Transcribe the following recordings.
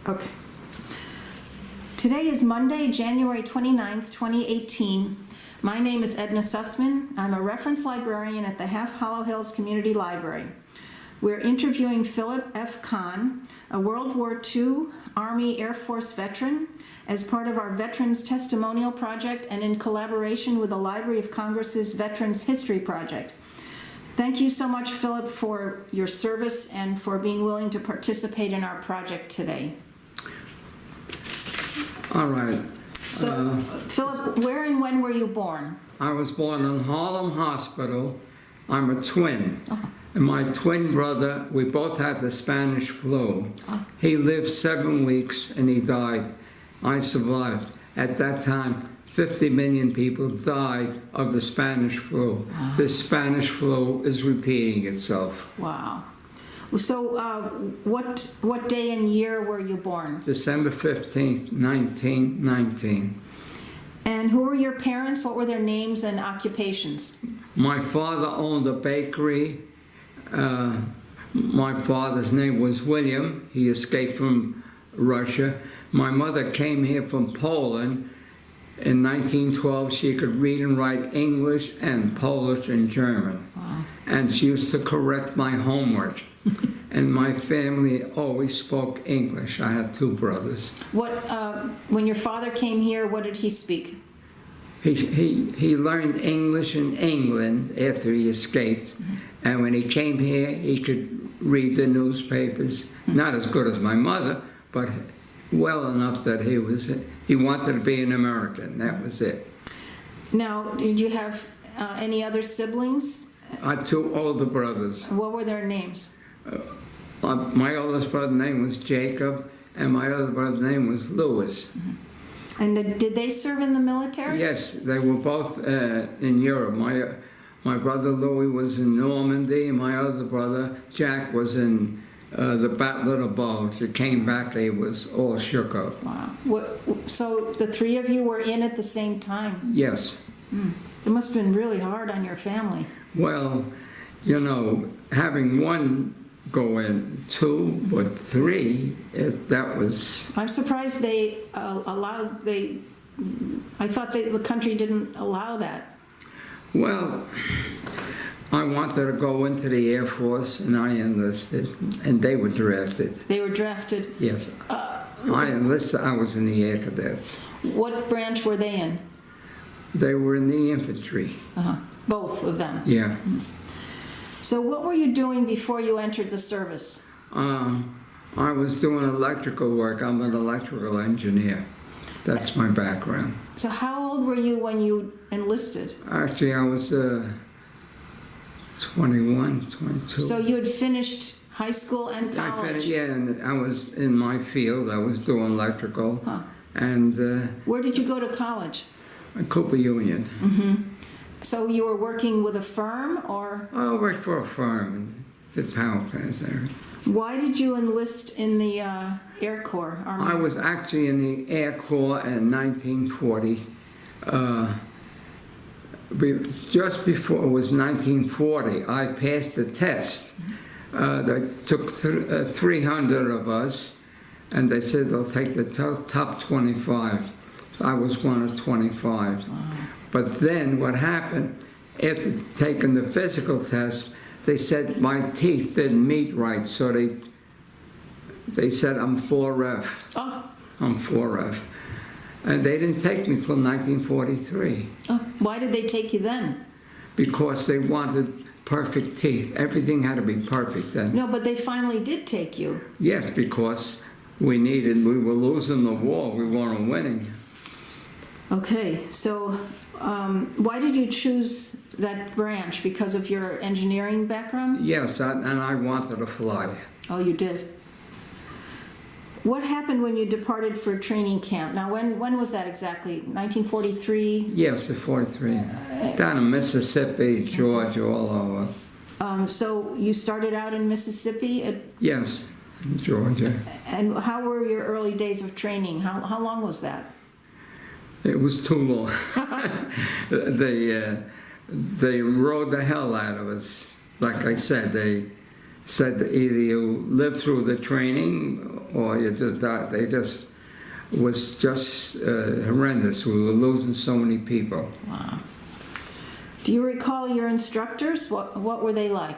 Okay. Today is Monday, January 29th, 2018. My name is Edna Sussman. I'm a reference librarian at the Half Hollow Hills Community Library. We're interviewing Philip F. Kahn, a World War II Army Air Force veteran, as part of our Veterans Testimonial Project and in collaboration with the Library of Congress's Veterans History Project. Thank you so much, Philip, for your service and for being willing to participate in our project today. All right. So, Philip, where and when were you born? I was born in Harlem Hospital. I'm a twin. Oh. And my twin brother, we both had the Spanish flu. Oh. He lived 7 weeks and he died. I survived. At that time, 50 million people died of the Spanish flu. Wow. The Spanish flu is repeating itself. Wow. So, what day and year were you born? December 15th, 1919. And who were your parents? What were their names and occupations? My father owned a bakery. My father's name was William. He escaped from Russia. My mother came here from Poland. In 1912, she could read and write English and Polish and German. Wow. And she used to correct my homework. And my family always spoke English. I had 2 brothers. When your father came here, what did he speak? He learned English in England after he escaped. Mm-hmm. And when he came here, he could read the newspapers. Not as good as my mother, but well enough that he wanted to be an American. That was it. Now, did you have any other siblings? I had 2 older brothers. What were their names? My oldest brother's name was Jacob, and my other brother's name was Louis. Mm-hmm. And did they serve in the military? Yes, they were both in Europe. My brother Louis was in Normandy, and my other brother Jack was in the Battle of the Bulge. He came back, he was all shook up. Wow. So the 3 of you were in at the same time? Yes. It must have been really hard on your family. Well, you know, having 1 go in, 2, but 3, that was... I'm surprised they allowed, I thought the country didn't allow that. Well, I wanted to go into the Air Force, and I enlisted, and they were drafted. They were drafted? Yes. I enlisted, I was in the Air Cadets. What branch were they in? They were in the infantry. Both of them? Yeah. So what were you doing before you entered the service? I was doing electrical work. I'm an electrical engineer. That's my background. So how old were you when you enlisted? Actually, I was 21, 22. So you had finished high school and college? I finished, yeah, and I was in my field. I was doing electrical. And where did you go to college? Cooper Union. Mm-hmm. So you were working with a firm, or? I worked for a firm and did power plants there. Why did you enlist in the Air Corps? Army? I was actually in the Air Corps in 1940. Just before it was 1940, I passed the test. They took 300 of us, and they said they'll take the top 25. So I was one of 25. Wow. But then what happened, after taking the physical test, they said my teeth didn't meet right, so they said I'm 4F. Oh. I'm 4F. And they didn't take me till 1943. Oh. Why did they take you then? Because they wanted perfect teeth. Everything had to be perfect then. No, but they finally did take you. Yes, because we were losing the war, we weren't winning. Okay, so why did you choose that branch? Because of your engineering background? Yes, and I wanted to fly. Oh, you did. What happened when you departed for training camp? Now, when was that exactly? 1943? Yes, the 43. Down in Mississippi, Georgia, all over. So you started out in Mississippi? Yes, in Georgia. And how were your early days of training? How long was that? It was too long. They rode the hell out of us. Like I said, said that either you lived through the training or you just died. They just was just horrendous. We were losing so many people. Wow. Do you recall your instructors? What were they like?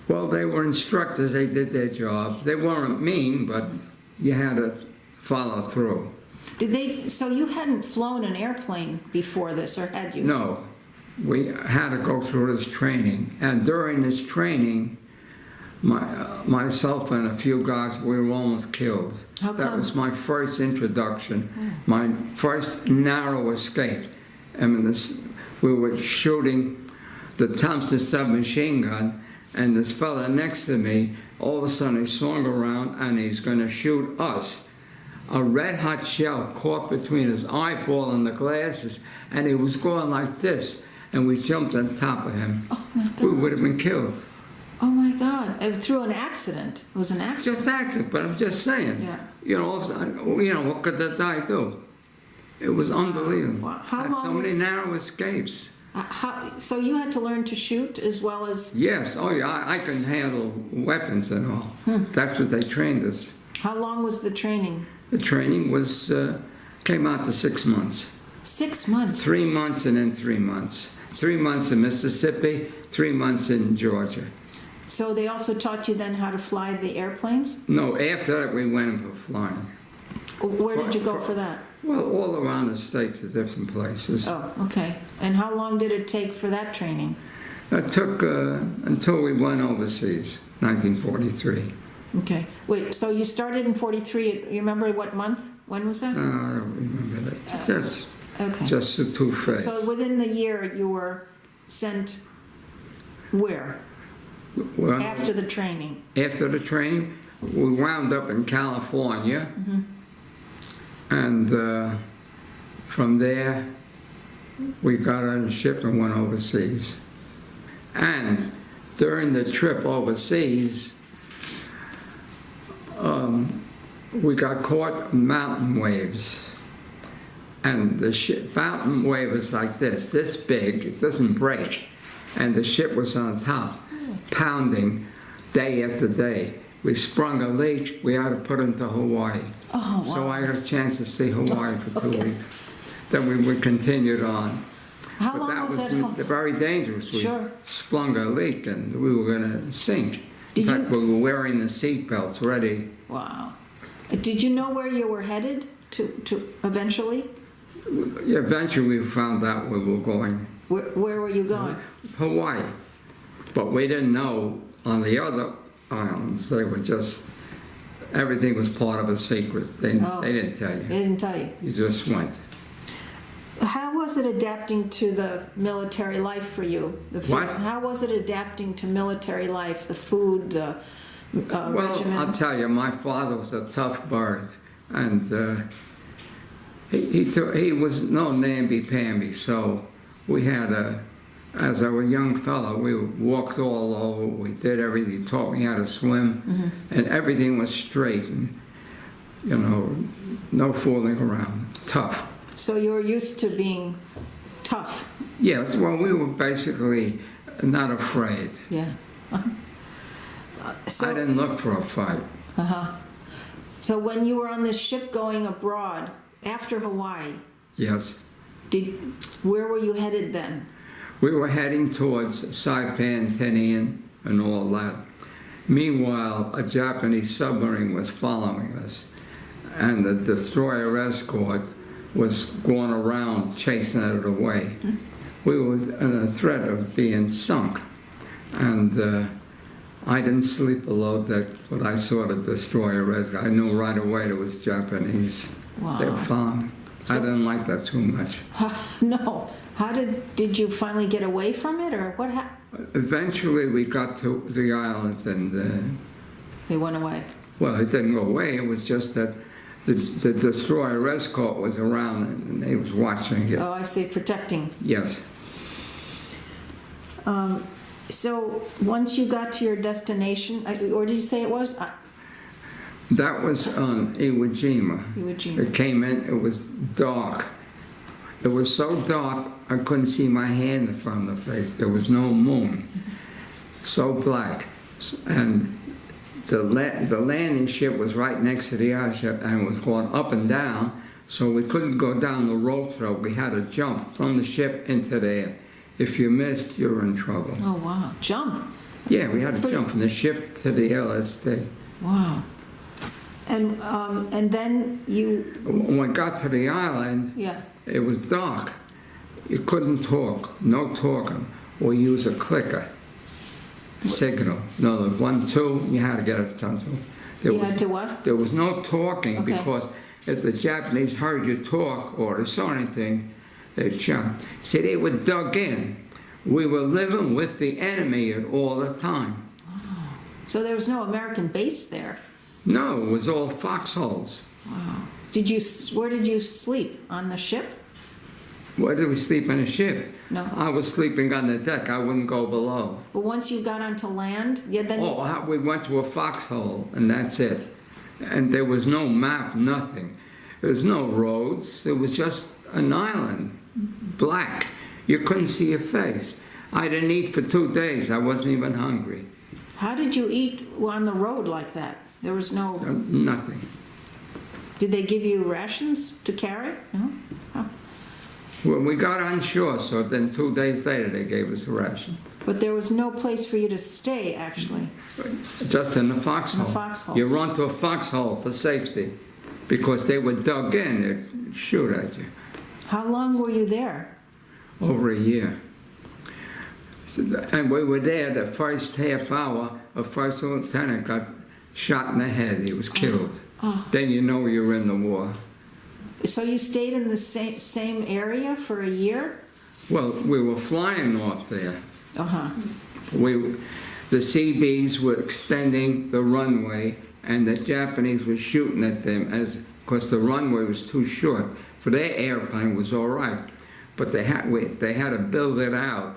Well, they were instructors. They did their job. They weren't mean, but you had to follow through. So you hadn't flown an airplane before this, or had you? No, we had to go through this training, and during this training, myself and a few guys, we were almost killed. How come? That was my first introduction, my first narrow escape. I mean, we were shooting the Thompson submachine gun, and this fella next to me, all of a sudden he swung around and he's going to shoot us. A red-hot shell caught between his eyeball and the glasses, and he was going like this, and we jumped on top of him. Oh my God. We would have been killed. Oh my God! Through an accident. It was an accident. Just accident, but I'm just saying. Yeah. You know, what could that guy do? It was unbelievable. Wow. How Had so long many was- narrow escapes. So you had to learn to shoot as well as. Yes, oh yeah, I can handle weapons and all. That's what they trained us. How long was the training? The training was came out to 6 months. 6 months. 3 months and then 3 months. 3 months in Mississippi, 3 months in Georgia. So they also taught you then how to fly the airplanes? No, after that we went in for flying. Where did you go for that? Well, all around the states at different places. Oh, okay. And how long did it take for that training? That took until we went overseas, 1943. Okay. Wait, so you started in 43. You remember what month? When was that? I don't remember that. Okay. Just the two phase. So within the year you were sent where? Well, After the training? after the training, we wound up in California. And from there, we got on a ship and went overseas. And during the trip overseas, we got caught in mountain waves. And the mountain wave is like this big, it doesn't break. And the ship was on top, pounding day after day. We sprung a leak, we had to put into Hawaii. Oh, wow. So I got a chance to see Hawaii for 2 weeks. Then we continued on. How But long that was was that? very dangerous. We Sure. sprung a leak and we were going to sink. Did In fact, we were wearing the seat belts ready. Wow. Did you know where you were headed to eventually? Eventually we found out we were going Where were you going? Hawaii. But we didn't know on the other islands. They were just, everything was part of a secret. They didn't tell They you. didn't tell you. You just went. How was it adapting to the military life for you? What? How was it adapting to military life? The food, the Well, regimen? I'll tell you, my father was a tough bird. And he was no namby-pamby. So we had as I was a young fellow, we walked all over, we did everything. He taught me how to swim, and everything was straight, and, you know, no fooling around, tough. So you were used to being tough. Yes, well, we were basically not afraid. Yeah. I didn't look for a fight. So when you were on this ship going abroad after Hawaii, Yes. where were you headed then? We were heading towards Saipan, Tinian, and all that. Meanwhile, a Japanese submarine was following us, and the destroyer escort was going around chasing it away. We were in a threat of being sunk, and I didn't sleep below deck when I saw the destroyer escort. I knew right away it was Japanese. Wow. They were following. I didn't like that too much. No. How did you finally get away from it, or what happened? Eventually, we got to the island, and They went away. well, it didn't go away. It was just that the destroyer escort was around, and he was watching it. Oh, I see, protecting. Yes. So once you got to your destination, or did you say it was? That was on Iwo Jima. Iwo Jima. It came in, it was dark. It was so dark, I couldn't see my hand in front of the face. There was no moon. so black. And the landing ship was right next to the airship and was going up and down, so we couldn't go down the rope throw. We had to jump from the ship into the air. If you missed, you were in trouble. Oh, wow. Jump. Yeah, we had to jump from the ship to the LSD. Wow. And then you, When we got to the island, yeah. it was dark. You couldn't talk, no talking, or use a clicker signal. No, the 1, 2, you had to get it done too. You had to what? There was no talking Okay. because if the Japanese heard you talk or they saw anything, they'd jump. See, they were dug in. We were living with the enemy all the time. So there was no American base there? No, it was all foxholes. Wow. Where did you sleep? On the ship? Where did we sleep in a ship? No. I was sleeping on the deck. I wouldn't go below. But once you got onto land, yeah, then... We went to a foxhole, and that's it. And there was no map, nothing. There was no roads. It was just an island, black. You couldn't see your face. I didn't eat for 2 days. I wasn't even hungry. How did you eat on the road like that? There was no... Nothing. Did they give you rations to carry? No? Oh. Well, we got on shore, so then 2 days later they gave us a ration. But there was no place for you to stay, actually. Just in the foxhole. In the foxholes. You run to a foxhole for safety because they were dug in. They'd shoot at you. How long were you there? Over a year. And we were there the first half hour. A first lieutenant got shot in the head. He was killed. Oh. Then you know you're in the war. So you stayed in the same area for a year? Well, we were flying off there. Uh-huh. The CBs were extending the runway, and the Japanese were shooting at them because the runway was too short. For their airplane was all right, but they had to build it out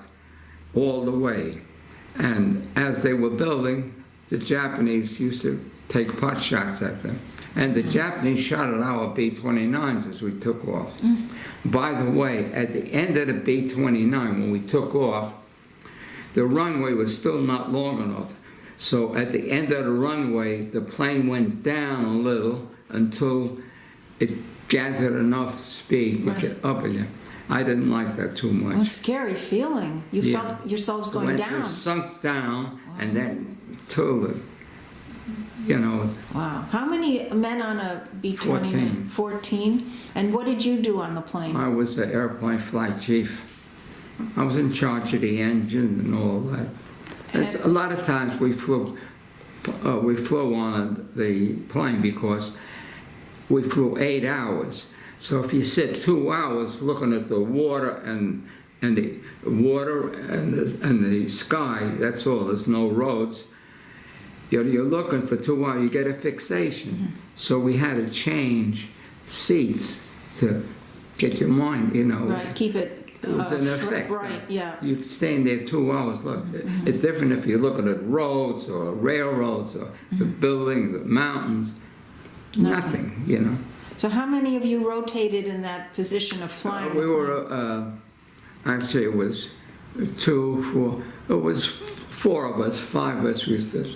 all the way. And as they were building, the Japanese used to take pot shots at them. And the Japanese shot at our B-29s as we took off. By the way, at the end of the B-29, when we took off, the runway was still not long enough. So at the end of the runway, the plane went down a little until it gathered enough speed to get up again. I didn't like that too much. It was a scary feeling. You felt yourselves going down. It sunk down, and then till the, Wow. How many men on a B-29? 14. 14. And what did you do on the plane? I was the airplane flight chief. I was in charge of the engine and all that. A lot of times we flew on the plane because we flew 8 hours. So if you sit 2 hours looking at the water and the water and the sky, that's all. There's no roads. You're looking for 2 hours. You get a fixation. Mm-hmm. So we had to change seats to get your mind. Right. Keep it. It was an effect. Right. Yeah. You staying there 2 hours. Look, it's different if you're looking at roads or railroads or the buildings or mountains. Nothing. So how many of you rotated in that position of flying? We were, actually it was 2, 4, it was 4 of us, 5 of us. We used to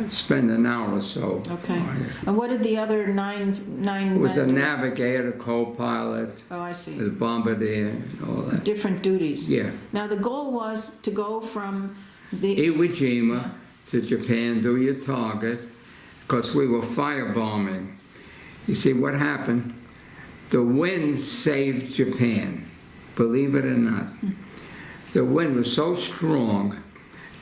spend an hour or so. Okay. And what did the other nine It was the men do? navigator, the co-pilot, Oh, I see. the bombardier, and all that. Different duties. Yeah. Now the goal was to go from the... Iwo Jima to Japan, do your target, because we were firebombing. You see, what happened? The wind saved Japan, believe it or not. The wind was so strong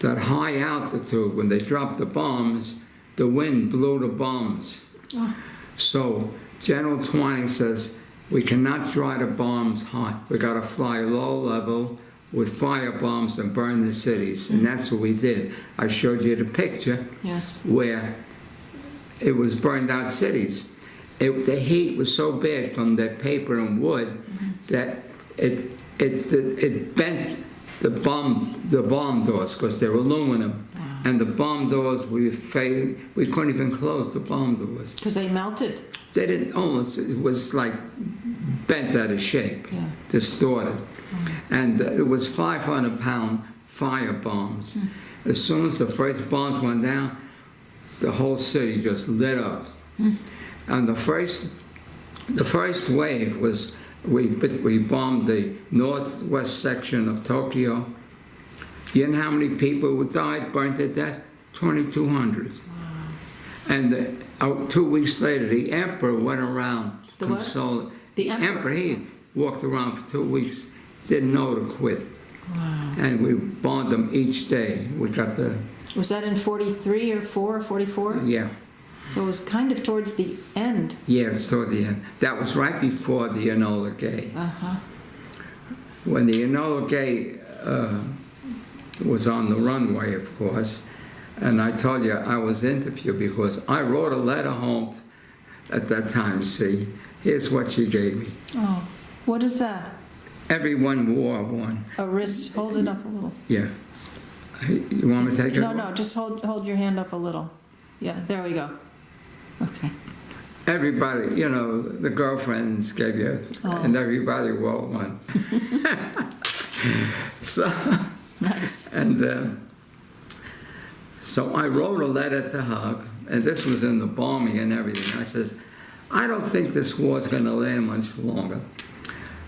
that high altitude, when they dropped the bombs, the wind blew the bombs. Oh. So General Twining says, we cannot dry the bombs high. We got to fly low level with fire bombs and burn the cities. And that's what we did. I showed you the picture. Yes. Where it was burned out cities. The heat was so bad from the paper and wood that it bent the bomb doors because they're aluminum. Wow. And the bomb doors, we couldn't even close the bomb doors. Because they melted. They didn't, it was like bent out of shape, distorted. And it was 500-pound fire bombs. As soon as the first bombs went down, the whole city just lit up. And the first wave was, we bombed the northwest section of Tokyo. You know how many people died, burned to death? 2,200. Wow. And 2 weeks later, the emperor went around consoling. The emperor, he walked around for 2 weeks, didn't know to quit. Wow. And we bombed them each day. We got the... Was that in 43 or 4 or 44? Yeah. So it was kind of towards the end. Yes, toward the end. That was right before the Enola Gay. Uh-huh. When the Enola Gay was on the runway, of course, and I told you I was interviewed because I wrote a letter home at that time, see. Here's what she gave me. Oh, what is that? Everyone wore one. A wrist. Hold it up a little. Yeah. You want me to take it? No, just hold your hand up a little. Yeah, there we go. Okay. Everybody, you know, the girlfriends gave you, and everybody wore one. So, nice. And so I wrote a letter to her, and this was in the bombing and everything. I says, I don't think this war's going to last much longer.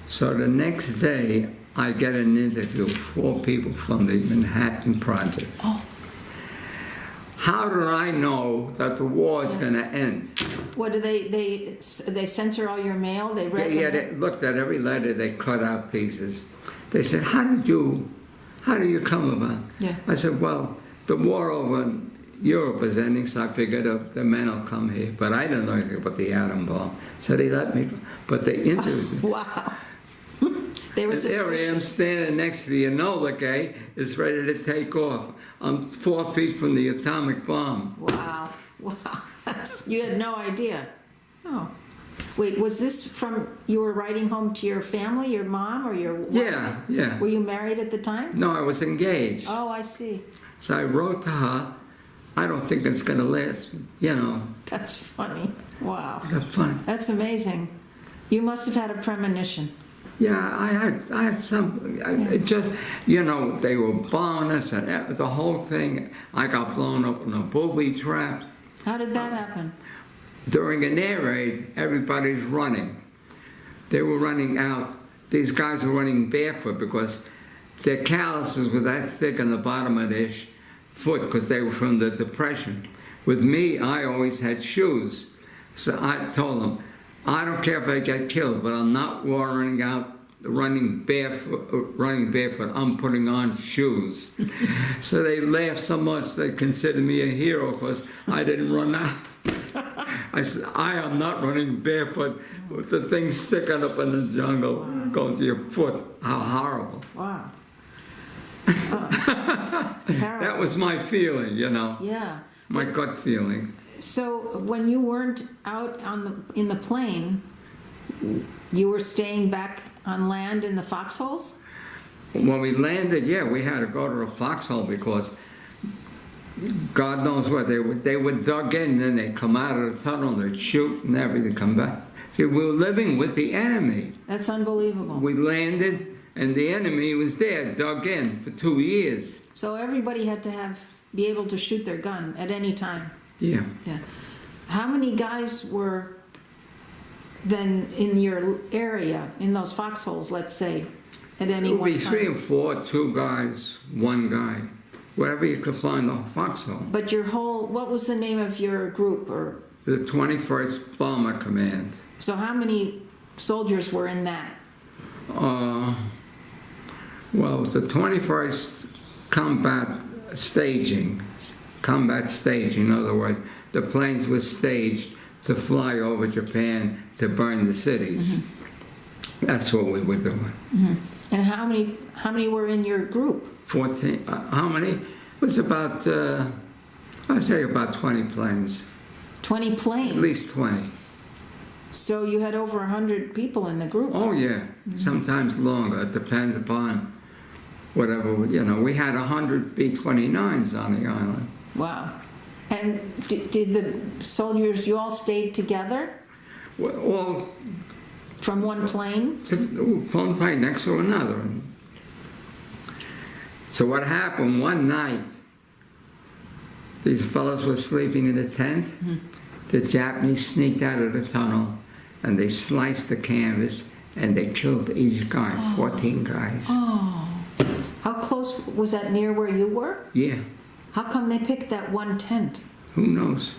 So the next day, I get an interview with 4 people from the Manhattan Project. Oh. How did I know that the war is going to end? What do they censor all your mail? They read Yeah, they looked at every letter, they cut out pieces. They said, how do you come about? Yeah. I said, well, the war over Europe is ending, so I figured the men will come here. But I didn't know anything about the atom bomb. So they let me go. But they interviewed me. Wow. They were And there I am standing next to the Enola Gay, is ready to take off. I'm 4 feet from the atomic bomb. Wow. Wow. You had no idea. Oh. Wait, was this from, you were writing home to your family, your mom or your wife? Yeah, yeah. Were you married at the time? No, I was engaged. Oh, I see. So I wrote to her, I don't think it's going to last, you know. That's funny. Wow. That's funny. That's amazing. You must have had a premonition. Yeah, I had some, it just, you know, they were bombing us and the whole thing. I got blown up in a booby trap. How did that happen? During an air raid, everybody's running. They were running out. These guys were running barefoot because their calluses were that thick on the bottom of their foot because they were from the Depression. With me, I always had shoes. So I told them, I don't care if I get killed, but I'm not running barefoot. I'm putting on shoes. So they laughed so much they considered me a hero because I didn't run out. I said, I am not running barefoot with the thing sticking up in the jungle, going to your foot. How horrible. Wow. Oh, terrible. That was my feeling, you know. Yeah. My gut feeling. So when you weren't out in the plane, you were staying back on land in the foxholes? When we landed, yeah, we had to go to a foxhole because God knows what they were dug in, then they come out of the tunnel, they'd shoot and everything, come back. See, we were living with the enemy. That's unbelievable. We landed, and the enemy was there, dug in for 2 years. So everybody had to be able to shoot their gun at any time. Yeah. Yeah. How many guys were then in your area, in those foxholes, let's say, at any It would one be time? 3 or 4, 2 guys, 1 guy, wherever you could find a foxhole. But what was the name of your group? Or The 21st Bomber Command. so how many soldiers were in that? Well, the 21st Combat Staging, in other words, the planes were staged to fly over Japan to burn the cities. Mm-hmm. That's what we were doing. Mm-hmm. And how many were in your group? 14. How many? It was about, I'd say about 20 planes. 20 planes? At least 20. So you had over 100 people in the group? Oh, yeah. Mm-hmm. Sometimes longer. It depends upon whatever, you know. We had 100 B-29s on the island. Wow. And did the soldiers, you all stayed together? All from one plane? One plane next to another. So what happened one night, these fellows were sleeping in a tent. The Japanese sneaked out of the tunnel and they sliced the canvas and they killed each guy, 14 guys. Oh. How close was that, near where you were? Yeah, How come they picked that one tent? who knows?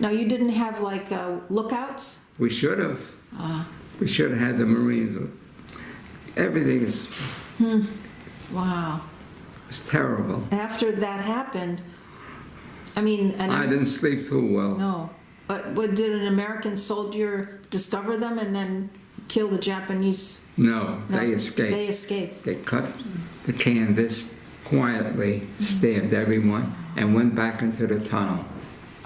Now, you didn't have like lookouts? We should have. We should have had the Marines. Everything is Wow. it's terrible. After that happened, I mean, and I didn't sleep too well. no. But did an American soldier discover them and then kill the Japanese? No, No, they escaped. They escaped. They cut the canvas quietly, stabbed everyone, and went back into the tunnel.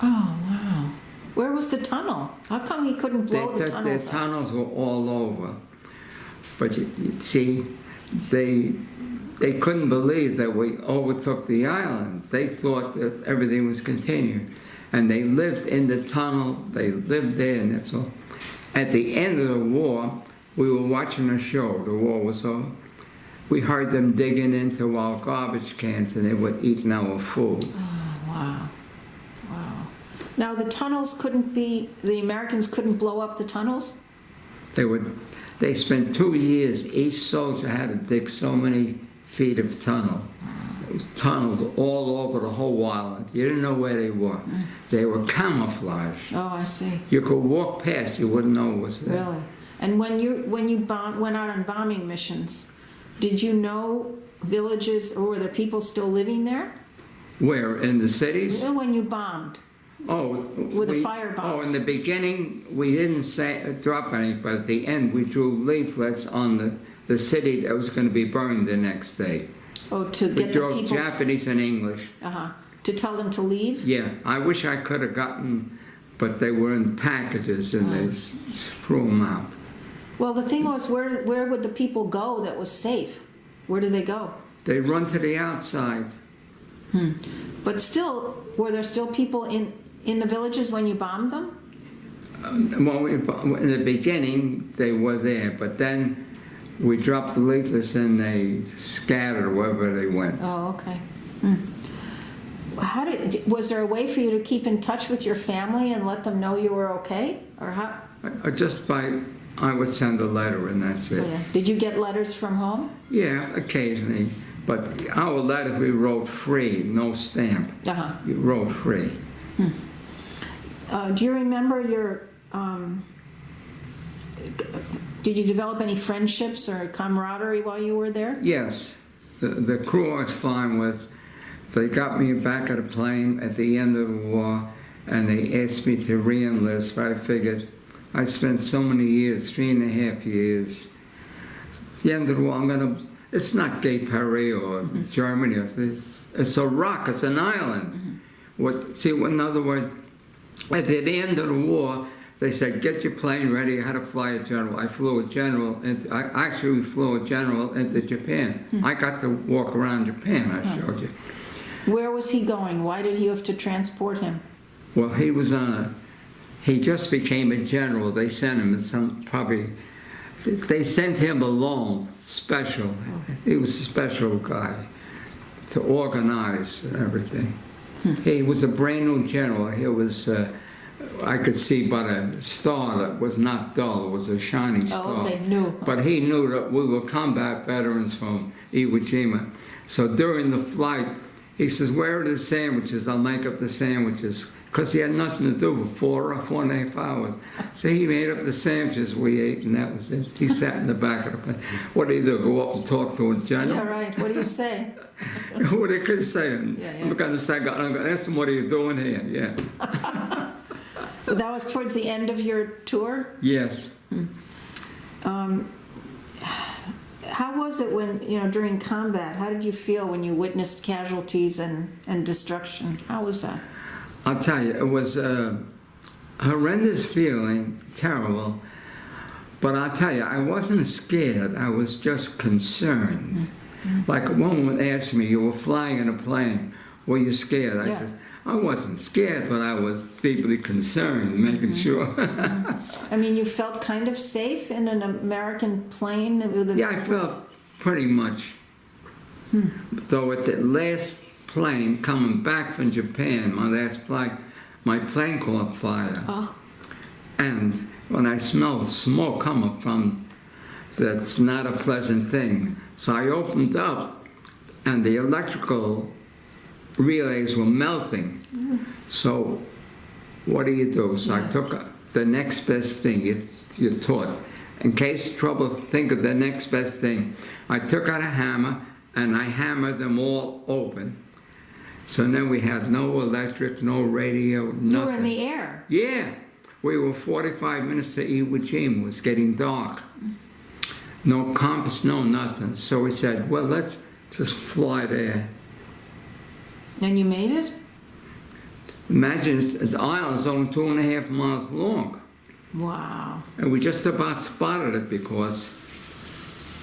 Oh, wow. Where was the tunnel? How come he couldn't blow the Their tunnels up? tunnels were all over. But you see, they couldn't believe that we overtook the island. They thought that everything was continuing. And they lived in the tunnel, they lived there, and that's all. At the end of the war, we were watching a show, the war was over. We heard them digging into our garbage cans and they were eating our food. Oh, wow. Wow. Now, the tunnels couldn't be, the Americans couldn't blow up the tunnels? They spent 2 years, each soldier had to dig so many feet of tunnel. It was tunneled all over the whole island. You didn't know where they were. They were camouflaged. Oh, I see. You could walk past, you wouldn't know it was there. Really? And when you went out on bombing missions, did you know villages, or were there people still living there? Where, in the cities? You know, when you bombed? Oh, With the fire bombs. Oh, in the beginning, we didn't drop any, but at the end, we drew leaflets on the city that was going to be burned the next day. Oh, to We get the drew people Japanese and English. to tell them to leave? Yeah, I wish I could have gotten, but they were in packages and they threw them out. Well, the thing was, where would the people go that was safe? Where did they go? They run to the outside. But still, were there still people in the villages when you bombed them? Well, in the beginning, they were there, but then we dropped the leaflets and they scattered wherever they went. Oh, okay. Was there a way for you to keep in touch with your family and let them know you were okay? Or how? I would send a letter and that's it. Oh, yeah. Did you get letters from home? Yeah, occasionally. But our letters we wrote free, no stamp. You wrote free. Do you remember your, did you develop any friendships or camaraderie while you were there? Yes, the crew I was fine with. They got me back at a plane at the end of the war and they asked me to re-enlist, but I figured I spent so many years, 3.5 years. At the end of the war, it's not Gay Paris or Germany, it's Iraq, it's an island. In other words, at the end of the war, they said, get your plane ready, I had to fly a general. I flew a general, we flew a general into Japan. I got to walk around Japan, I showed you. Where was he going? Why did you have to transport him? Well, he just became a general. They sent him they sent him alone, special. He was a special guy to organize and everything. He was a brand new general. He was, I could see by the star that was not dull, it was a shining star. Oh, they knew. But he knew that we were combat veterans from Iwo Jima. So during the flight, he says, where are the sandwiches? I'll make up the sandwiches. Because he had nothing to do for 4.5 hours. So he made up the sandwiches we ate, and that was it. He sat in the back of the plane. What do you do? Go up and talk to a general? Yeah, right. What do you say? What they could say? Yeah. I'm going to ask him, what are you doing here? Yeah. That was towards the end of your tour? Yes. How was it when, during combat? How did you feel when you witnessed casualties and destruction? How was that? I'll tell you, it was a horrendous feeling, terrible. But I'll tell you, I wasn't scared. I was just concerned. Like one woman asked me, you were flying in a plane. Were you scared? I said, I wasn't scared, but I was deeply concerned, making sure. I mean, you felt kind of safe in an American plane? Yeah, I felt pretty much. Though at the last plane coming back from Japan, my last flight, my plane caught fire. Oh, And when I smelled smoke coming from, that's not a pleasant thing. So I opened up, and the electrical relays were melting. So what do? So I took the next best thing you're taught. In case trouble, think of the next best thing. I took out a hammer, and I hammered them all open. So then we had no electric, no radio, nothing. you were in the air. Yeah. We were 45 minutes to Iwo Jima. It was getting dark. No compass, no nothing. So we said, well, let's just fly there. And you made it? Imagine the island's only 2.5 miles long. Wow. And we just about spotted it because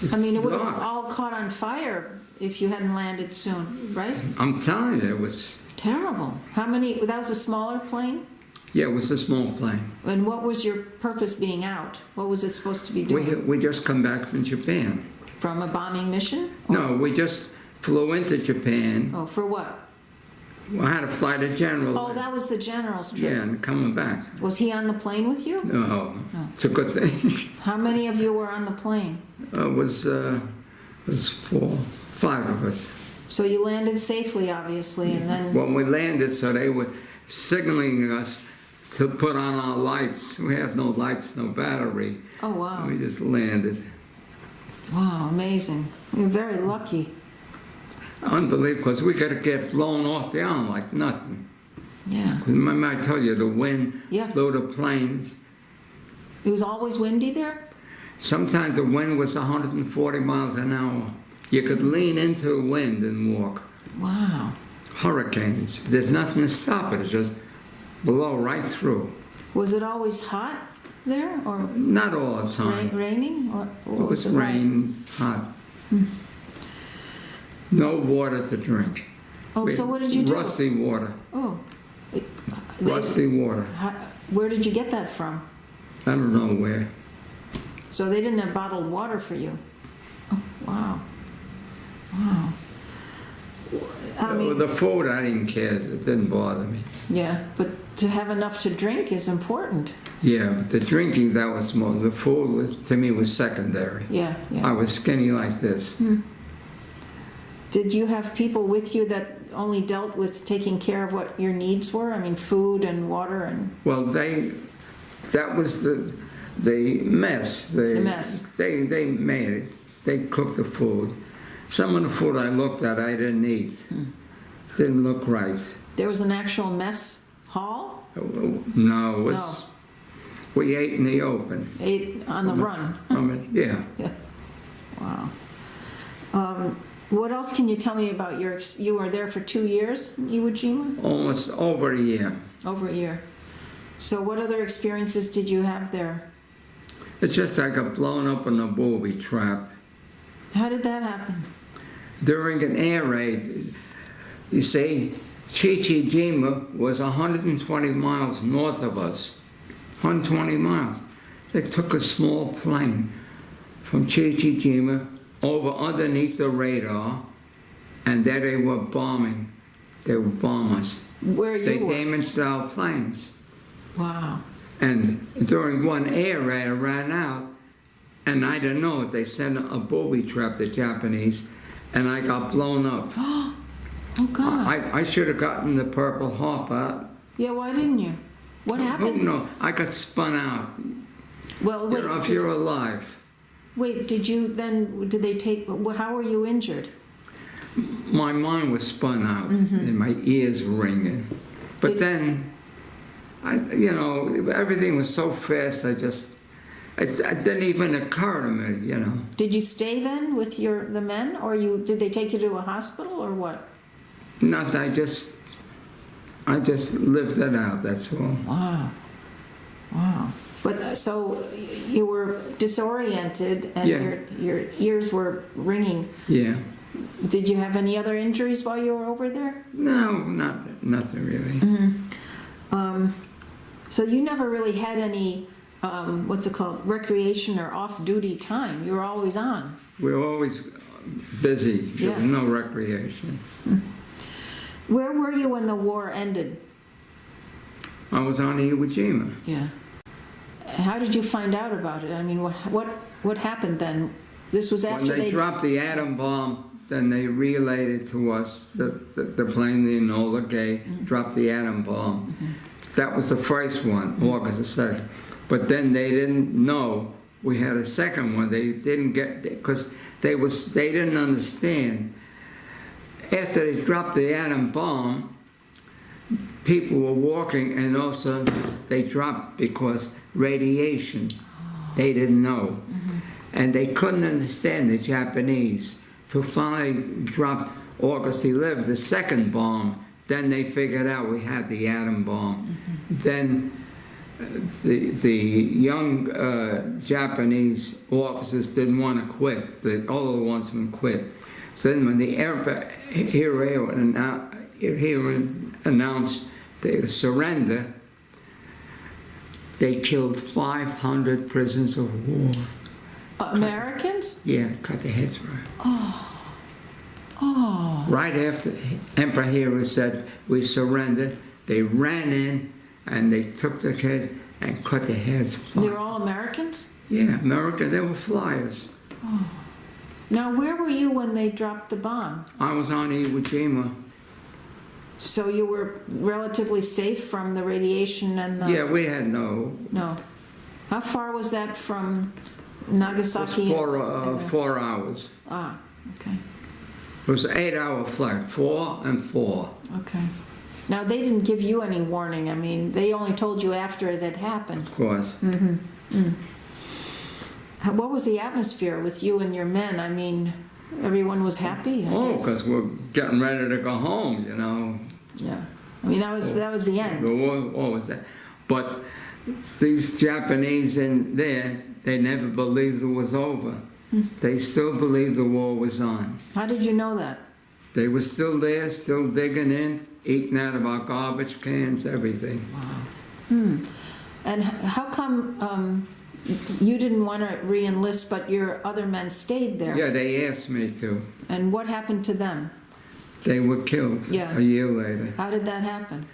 it's I mean, it would have dark. all caught on fire if you hadn't landed soon, right? I'm telling you, it was, Terrible. How many, that was a smaller plane? yeah, it was a small plane. And what was your purpose being out? What was it supposed to be doing? We just come back from Japan. From a bombing mission? Or- No, we just flew into Japan. Oh, for what? I had to fly to General. Oh, that was the general's trip. Yeah, and coming back. Was he on the plane with you? No, it's a good thing. How many of you were on the plane? It was 5 of us. So you landed safely, obviously, and then, When we landed, so they were signaling us to put on our lights. We had no lights, no battery. oh wow. We just landed. Wow, amazing. You're very lucky. Unbelievable, because we could get blown off the island like nothing. Yeah. Remember I told you the wind Yeah. blew the planes. It was always windy there? Sometimes the wind was 140 miles an hour. You could lean into the wind and walk. Wow. Hurricanes. There's nothing to stop it. It's just blow right through. Was it always hot there, or Not all the time. raining? Or It was it like- rain, hot. No water to drink. Oh, so what did you do? Rusty water. Oh. They- Rusty water. Where did you get that from? I don't know where. So they didn't have bottled water for you? Oh, wow. Wow. I mean, The food, I didn't care. It didn't bother me. yeah, but to have enough to drink is important. Yeah, but the drinking, that was more. The food, was to me, was secondary. Yeah, I yeah. was skinny like this. Did you have people with you that only dealt with taking care of what your needs were? I mean, food and water and, Well, that was the mess. The mess. They made it. They cooked the food. Some of the food I looked at, I didn't eat. Didn't look right. there was an actual mess hall? No, it was. We ate in the open. Ate on the run? Yeah. Yeah. Wow. What else can you tell me about you were there for 2 years in Iwo Jima? Almost over a year. Over a year. So what other experiences did you have there? It's just I got blown up in a booby trap. How did that happen? During an air raid, you see, Chichijima was 120 miles north of us. 120 miles. They took a small plane from Chichijima over underneath the radar, and there they were bombing. They would bomb us. Where you They were? damaged our planes. Wow. And during one air raid, I ran out, and I didn't know it. They sent a booby trap, the Japanese, and I got blown up. Oh, God. I should have gotten the Purple Heart, but Yeah, why didn't you? What oh happened? no, I got spun out. Well, You wait. know, if you're alive. Did they take, how were you injured? My mind was spun out and my ears were ringing. But then, everything was so fast, it didn't even occur to me, Did you stay then with the men, or did they take you to a hospital, or what? Nothing, I just lived it out, that's all. Wow. Wow. But so you were disoriented and Yeah. your ears were ringing. Yeah. Did you have any other injuries while you were over there? No, nothing really. So you never really had any, recreation or off-duty time. You were always on. We were always busy. There was Yeah. no recreation. Where were you when the war ended? I was on Iwo Jima. Yeah. How did you find out about it? I mean, what happened then? This was after When they dropped the atom bomb, then they relayed it to us that the plane, the Enola Gay, dropped the atom bomb. That was the first one, August the 2nd. But then they didn't know we had a second one. They didn't get, because they didn't understand. After they dropped the atom bomb, people were walking, and all of a sudden they dropped because radiation. They didn't know. And they couldn't understand the Japanese. To finally drop August 11th, the second bomb, then they figured out we had the atom bomb. Then the young Japanese officers didn't want to quit. The older ones would quit. So then when the hero announced their surrender, they killed 500 prisoners of war. Americans? Yeah, cut their heads right. Oh. Right after Emperor Hero said we surrendered, they ran in and they took the kid and cut their heads. They were all Americans? Yeah, America, they were flyers. Now, where were you when they dropped the bomb? I was on Iwo Jima. So you were relatively safe from the radiation and the... Yeah, we had no. No. How far was that from It was Nagasaki? 4 hours. Ah, okay. It was an 8-hour flight, 4 and 4. Okay. Now, they didn't give you any warning. I mean, they only told you after it had happened. Of course. What was the atmosphere with you and your men? I mean, everyone was happy, I guess. Because we're getting ready to go home, you know. Yeah. I mean, that was the end. The war was that. But these Japanese in there, they never believed it was over. They still believed the war was on. How did you know that? They were still there, still digging in, eating out of our garbage cans, everything. And how come you didn't want to re-enlist, but your other men stayed there? Yeah, they asked me to. And what happened to them? They were killed Yeah. a year later. How did that happen?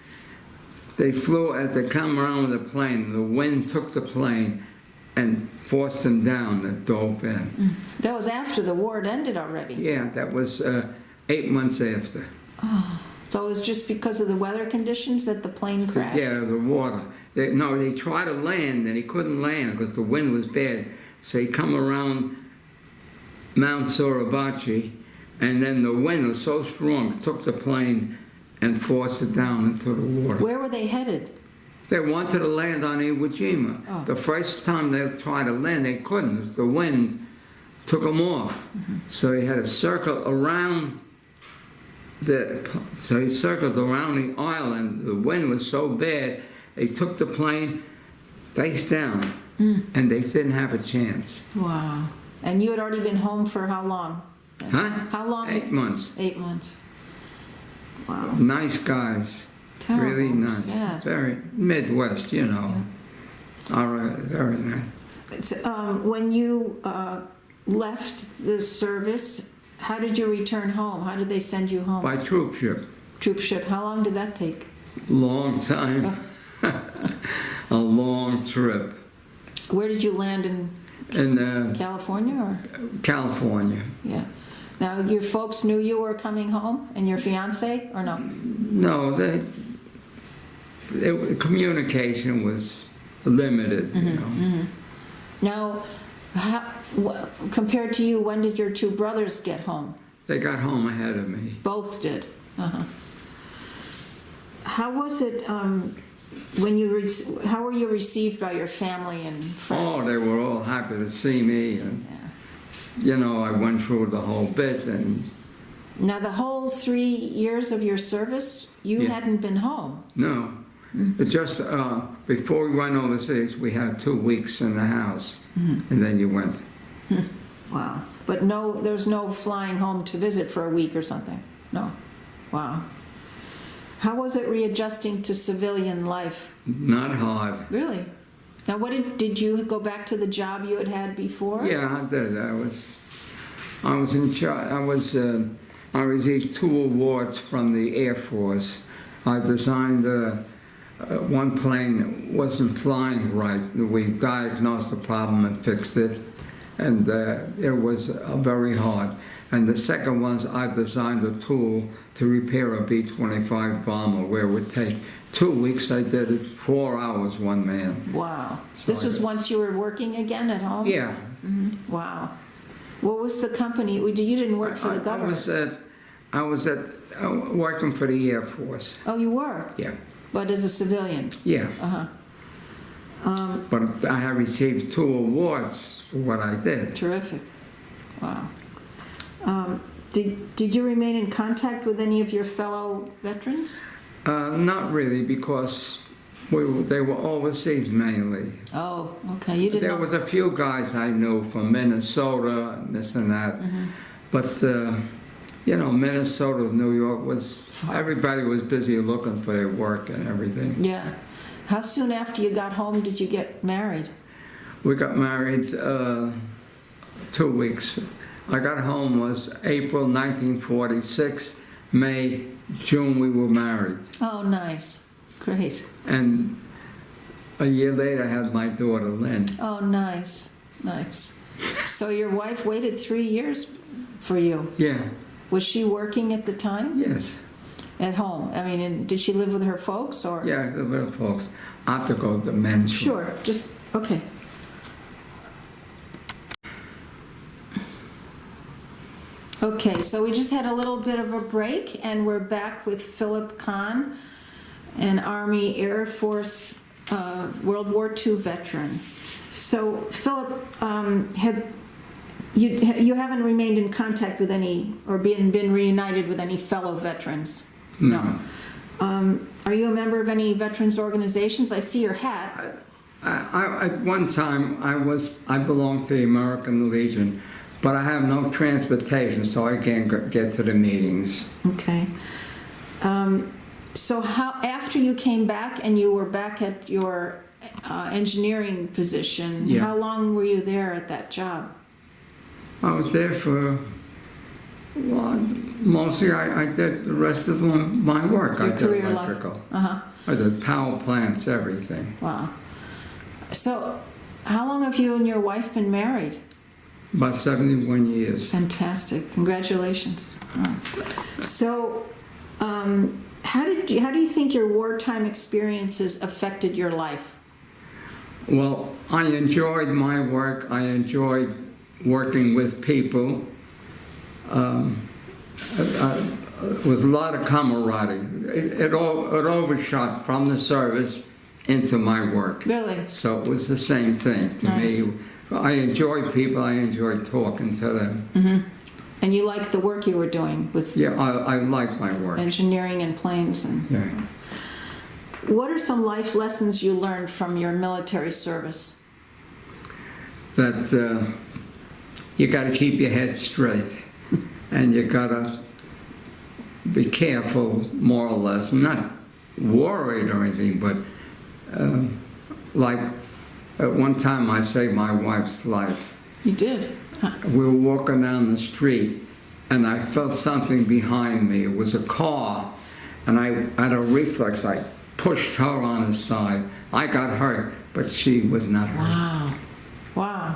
They flew, as they come around with the plane, the wind took the plane and forced them down and dove in. That was after the war had ended already. Yeah, that was 8 months after. So it was just because of the weather conditions that the plane crashed? Yeah, the water. They tried to land and he couldn't land because the wind was bad. So he come around Mount Suribachi, and then the wind was so strong, it took the plane and forced it down into the water. Where were they headed? They wanted to land on Iwo Jima. Oh. The first time they tried to land, they couldn't. The wind took them off. So he had to circle around so he circled around the island. The wind was so bad, they took the plane face down, and they didn't have a chance. Wow. And you had already been home for how long? Huh? How long? 8 months. 8 months. Wow. Nice guys. Terrible. Really nice. Sad. Very Midwest, you know. All right, very nice. It's, when you left the service, how did you return home? How did they send you home? By troop ship. Troop ship. How long did that take? Long time. A long trip. Where did you land in In California or? California. Yeah. Now your folks knew you were coming home, and your fiance, or no? No, communication was limited, you know. Now, compared to you, when did your two brothers get home? They got home ahead of me. Both did. How was it when you? How were you received by your family and friends? Oh, they were all happy to see me, and you know, I went through the whole bit. And now, the whole 3 years of your service, you hadn't been home. no, it just before we went overseas, we had 2 weeks in the house, and then you went. Wow. But no, there's no flying home to visit for a week or something. No. Wow. How was it readjusting to civilian life? Not hard. Really? Now, what did you go back to the job you had had before? Yeah, I did. I was in charge. I received 2 awards from the Air Force. I designed one plane that wasn't flying right. We diagnosed the problem and fixed it, and it was very hard. And the second one is I designed a tool to repair a B-25 bomber, where it would take 2 weeks. I did it 4 hours, one man. Wow. So This was once you were working again at home? Yeah. Wow. What was the company? You didn't work for the government. I was working for the Air Force. Oh, you were? Yeah. But as a civilian? Yeah. Uh-huh. But I have received 2 awards for what I did. Terrific. Wow. Did you remain in contact with any of your fellow veterans? Not really, because they were overseas mainly. Oh, okay. You didn't There know. was a few guys I knew from Minnesota and this and that, but Minnesota, New York everybody was busy looking for their work and everything. Yeah. How soon after you got home did you get married? We got married 2 weeks. I got home was April 1946. May, June we were married. Oh, nice. Great. And a year later I had my daughter Lynn. Oh, nice. Nice. So your wife waited 3 years for you. Yeah. Was she working at the time? Yes. At home? I mean, and did she live with her folks or? Yeah, a bit of folks. I have to go to the men's room. Sure. Just, okay. Okay, so we just had a little bit of a break and we're back with Philip Kahn, an Army Air Force World War II veteran. So Philip, you haven't remained in contact with any, or been reunited with any fellow veterans? No. Are you a member of any veterans organizations? I see your hat. At one time I belonged to the American Legion, but I have no transportation, so I can't get to the meetings. Okay. So after you came back and you were back at your engineering position, Yeah. how long were you there at that job? I was there for, well, mostly I did the rest of my work. Your I did career electrical. life? Uh-huh. I did power plants, everything. Wow. So how long have you and your wife been married? About 71 years. Fantastic. Congratulations. Wow. So how do you think your wartime experiences affected your life? Well, I enjoyed my work. I enjoyed working with people. It was a lot of camaraderie. It overshot from the service into my work. Really? So it was the same thing to Nice. me. I enjoyed people. I enjoyed talking to them. Mm-hmm. And you liked the work you were doing with Yeah, I like my work. engineering and planes. And Yeah. what are some life lessons you learned from your military service? That you got to keep your head straight, and you got to be careful, more or less. Not worried or anything, but like at one time I saved my wife's life. You did? Huh. We were walking down the street, and I felt something behind me. It was a car, and I had a reflex. I pushed her on the side. I got hurt, but she was not hurt. Wow. Wow.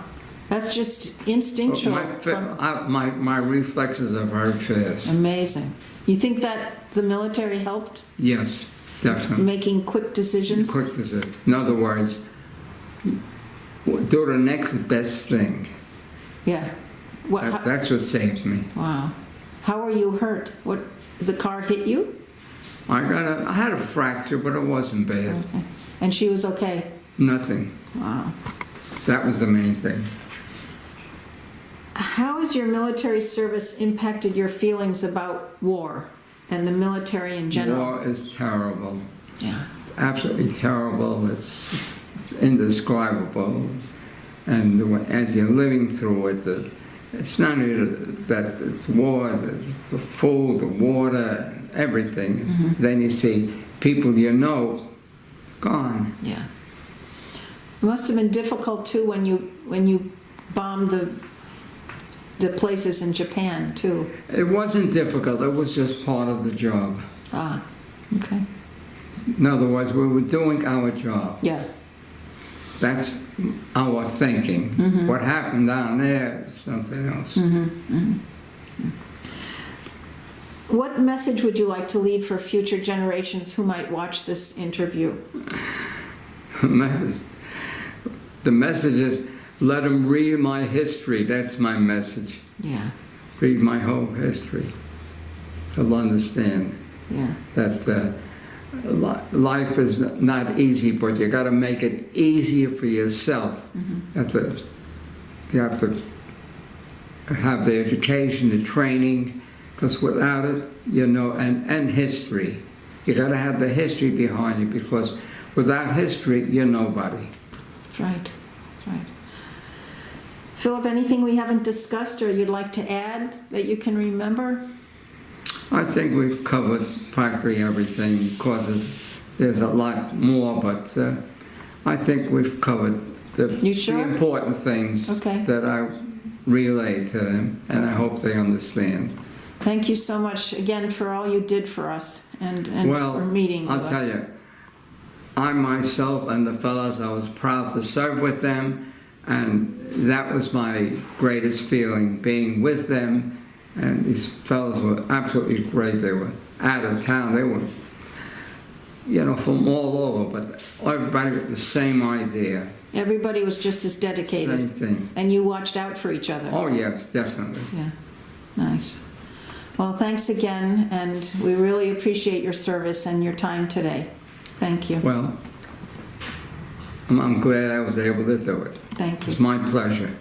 That's just instinctual. My reflexes are very fast. Amazing. You think that the military helped Yes, definitely. making quick decisions? Quick as it. In other words, do the next best thing. Yeah. What, That's what saved me. wow. How were you hurt? What? The car hit you? I had a fracture, but it wasn't bad. Okay. And she was okay? Nothing. Wow. That was the main thing. How has your military service impacted your feelings about war and the military in general? War is terrible. Yeah. Absolutely terrible. It's indescribable. And as you're living through it, it's not only that it's war, it's the food, the water, everything. Mm-hmm. Then you see people you know gone. Yeah. It must have been difficult too when you bombed the places in Japan too. It wasn't difficult, it was just part of the job. Ah, okay. In other words, we were doing our job. Yeah. That's our thinking. What happened down there is something else. What message would you like to leave for future generations who might watch this interview? The message is, let them read my history. That's my message. Yeah, Read my whole history. They'll understand yeah, that life is not easy, but you got to make it easier for yourself. You have to have the education, the training, because without it, and history. You got to have the history behind you, because without history, you're nobody. that's right, that's right. Philip, anything we haven't discussed or you'd like to add that you can remember? I think we've covered practically everything. Of course, there's a lot more, but I think we've covered You sure? the important things Okay. that I relay to them, and I hope they understand. Thank you so much again for all you did for us and for meeting with I'll us. tell you, I myself and the fellows, I was proud to serve with them, and that was my greatest feeling, being with them. And these fellows were absolutely great. They were out of town. They were, from all over, but everybody with the same idea. Everybody was just as dedicated. Same thing. And you watched out for each other. Oh, yes, definitely. Yeah, nice. Well, thanks again, and we really appreciate your service and your time today. Thank you. Well, I'm glad I was able to do it. Thank you. It's my pleasure.